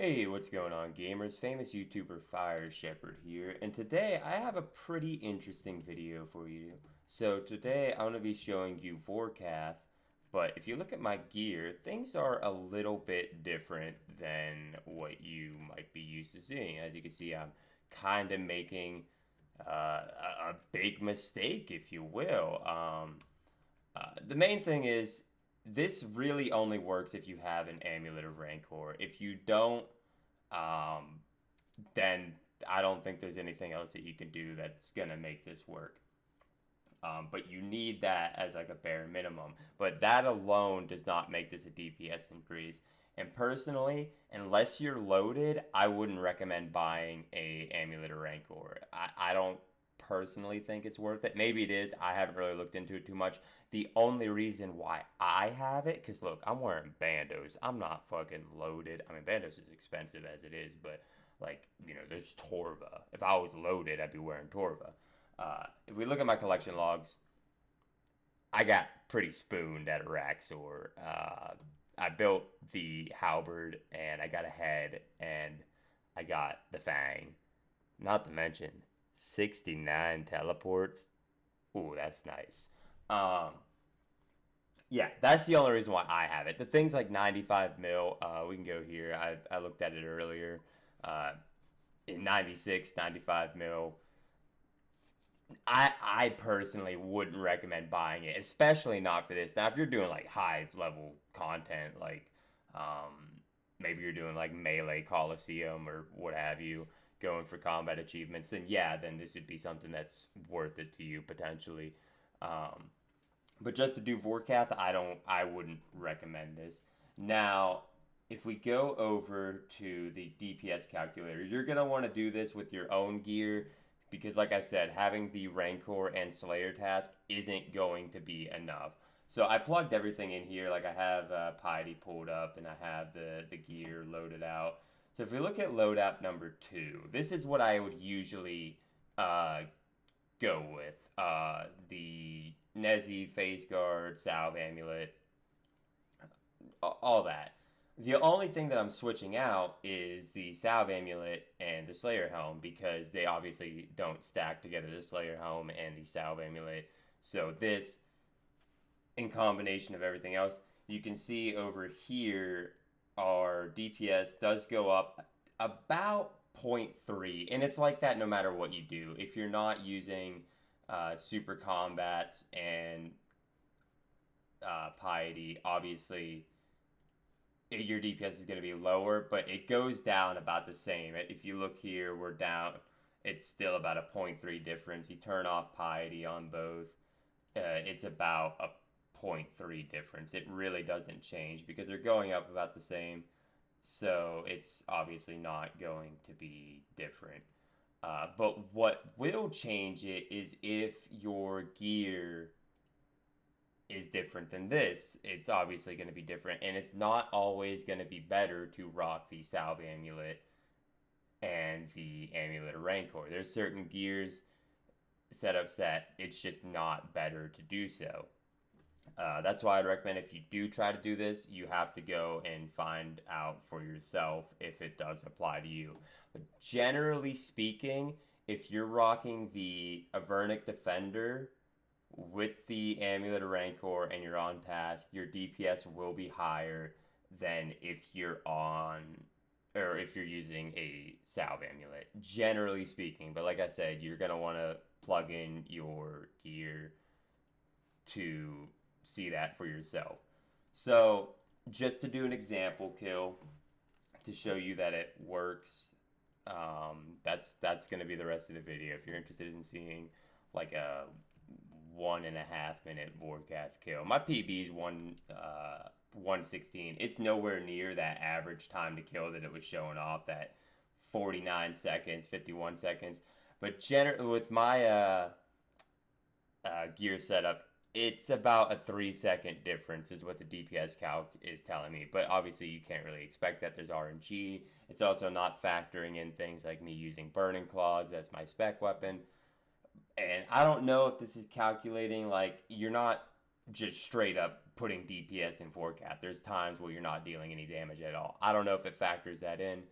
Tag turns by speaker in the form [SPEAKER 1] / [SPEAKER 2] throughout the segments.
[SPEAKER 1] Hey, what's going on, gamers? Famous YouTuber Fireshepard here, and today I have a pretty interesting video for you. So today I'm going to be showing you Vorkath, but if you look at my gear, things are a little bit different than what you might be used to seeing. As you can see, I'm kind of making a big mistake, if you will. The main thing is this really only works if you have an Amulet of Rancor. If you don't, um, then I don't think there's anything else that you can do that's gonna make this work. But you need that as like a bare minimum. But that alone does not make this a DPS increase. And personally, unless you're loaded, I wouldn't recommend buying a Amulet or Rancor. I don't personally think it's worth it. Maybe it is. I haven't really looked into it too much. The only reason why I have it, because look, I'm wearing bandos. I'm not fucking loaded. I mean, bandos is expensive as it is, but like, there's Torva. If I was loaded, I'd be wearing Torva. If we look at my collection logs, I got pretty spooned at Araxor. I built the halberd, and I got a head, and I got the fang. Not to mention 69 teleports. Ooh, that's nice. Um, yeah, that's the only reason why I have it. The things like 95 mil, we can go here. I looked at it earlier. Uh, in 96, 95 mil, I personally wouldn't recommend buying it, especially not for this. Now, if you're doing like high level content, like maybe you're doing like Melee Coliseum or what have you, going for combat achievements, then yeah, then this would be something that's worth it to you potentially. Um, but just to do Vorkath, I wouldn't recommend this. Now, if we go over to the DPS calculator, you're gonna want to do this with your own gear because, like I said, having the Rancor and Slayer task isn't going to be enough. So I plugged everything in here. Like I have Piety pulled up and I have the gear loaded out. So if we look at loadout number 2, this is what I would usually uh, go with. The Nezi, Face Guard, Salve Amulet, all that. The only thing that I'm switching out is the Salve Amulet and the Slayer Helm because they obviously don't stack together, the Slayer Helm and the Salve Amulet. So this, in combination of everything else, you can see over here our DPS does go up about zero point 0.3, and it's like that no matter what you do. If you're not using super combats and piety, obviously your DPS is going to be lower, but it goes down about the same. If you look here, we're down. It's still about a zero point 0.3 difference. You turn off piety on both, it's about a zero point 0.3 difference. It really doesn't change because they're going up about the same. So it's obviously not going to be different. But what will change it is if your gear is different than this. It's obviously going to be different, and it's not always going to be better to rock the Salve Amulet and the Amulet of Rancor. There's certain gears setups that it's just not better to do so. That's why I'd recommend if you do try to do this, you have to go and find out for yourself if it does apply to you. But generally speaking, if you're rocking the Avernic Defender with the Amulet of Rancor and you're on task, your DPS will be higher than if you're on or if you're using a Salve Amulet, generally speaking. But like I said, you're going to want to plug in your gear to see that for yourself. So, just to do an example kill to show you that it works, that's going to be the rest of the video. If you're interested in seeing like a 1.5 minute Vorkath kill, my PB is 116. It's nowhere near that average time to kill that it was showing off, that 49 seconds, 51 seconds. But with my gear setup, it's about a 3 second difference is what the DPS calc is telling me. But obviously you can't really expect that. There's RNG. It's also not factoring in things like me using Burning Claws as my spec weapon. And I don't know if this is calculating, like, you're not just straight up putting DPS in Vorkath. There's times where you're not dealing any damage at all. I don't know if it factors that in,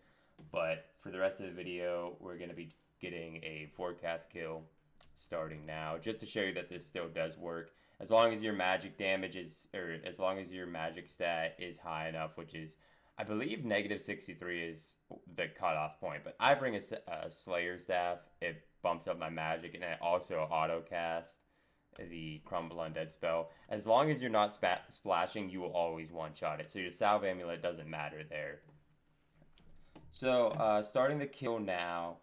[SPEAKER 1] but for the rest of the video, we're going to be getting a Vorkath kill starting now, just to show you that this still does work. As long as your magic damage is, or as long as your magic stat is high enough, which is, I believe, -63 is the cutoff point. But I bring a Slayer Staff. It bumps up my magic, and it also auto cast the Crumble Undead spell. As long as you're not splashing, you will always one-shot it. So your Salve Amulet doesn't matter there. So, starting the kill now,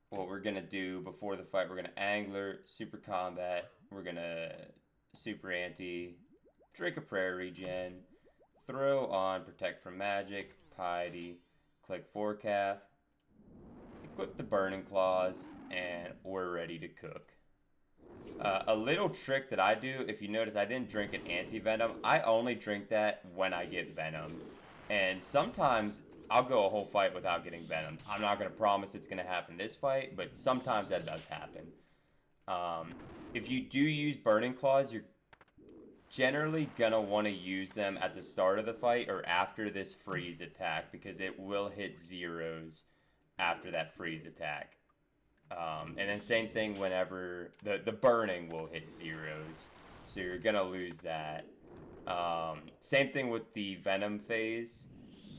[SPEAKER 1] what we're going to do before the fight, we're going to Angler, Super Combat, we're going to Super Anti, Drink a Prayer Regen, throw on Protect from Magic, Piety, click Vorkath, equip the Burning Claws, and we're ready to cook. A little trick that I do, if you notice, I didn't drink an anti-venom. I only drink that when I get venom. And sometimes I'll go a whole fight without getting venom. I'm not going to promise it's going to happen this fight, but sometimes that does happen. If you do use Burning Claws, you're generally going to want to use them at the start of the fight or after this freeze attack, because it will hit zeros after that freeze attack. And then same thing whenever the burning will hit zeros, so you're gonna lose that. Same thing with the venom phase.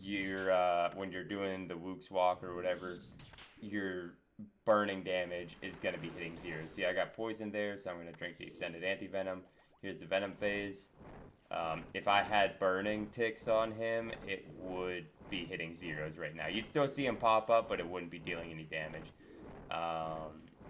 [SPEAKER 1] When you're doing the Wook's Walk or whatever, your burning damage is gonna be hitting zeros. See, I got poison there, so I'm gonna drink the extended anti-venom. Here's the venom phase. If I had burning ticks on him, it would be hitting zeros right now. You'd still see him pop up, but it wouldn't be dealing any damage.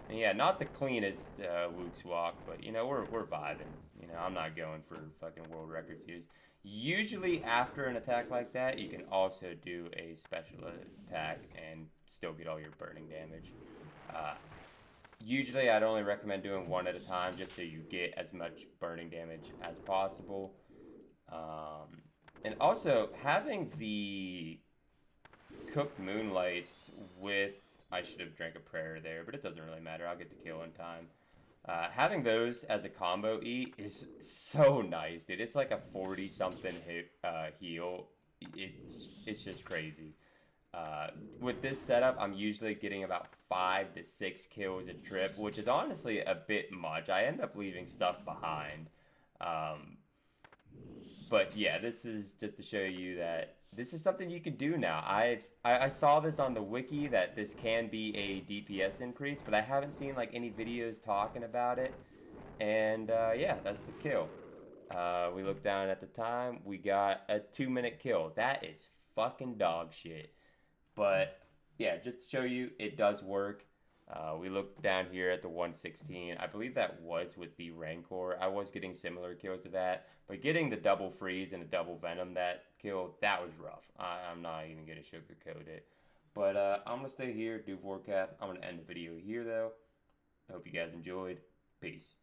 [SPEAKER 1] And yeah, not the cleanest Wook's Walk, but you know, we're vibing. You know, I'm not going for fucking world records here. Usually after an attack like that, you can also do a special attack and still get all your burning damage. Usually I'd only recommend doing one at a time, just so you get as much burning damage as possible. And also having the cooked Moonlights with, I should have drank a prayer there, but it doesn't really matter. I'll get the kill in time. Having those as a combo eat is so nice, dude. It's like a 40-something heal. It's just crazy. With this setup, I'm usually getting about 5 to 6 kills a trip, which is honestly a bit much. I end up leaving stuff behind. But yeah, this is just to show you that this is something you can do now. I saw this on the wiki that this can be a DPS increase, but I haven't seen like any videos talking about it. And yeah, that's the kill. We looked down at the time. We got a 2-minute kill. That is fucking dog shit. But yeah, just to show you, it does work. We looked down here at the 116. I believe that was with the Rancor. I was getting similar kills to that, but getting the double freeze and a double venom that kill, that was rough. I'm not even going to sugarcoat it. But I'm going to stay here, do Vorkath. I'm going to end the video here, though. I hope you guys enjoyed. Peace.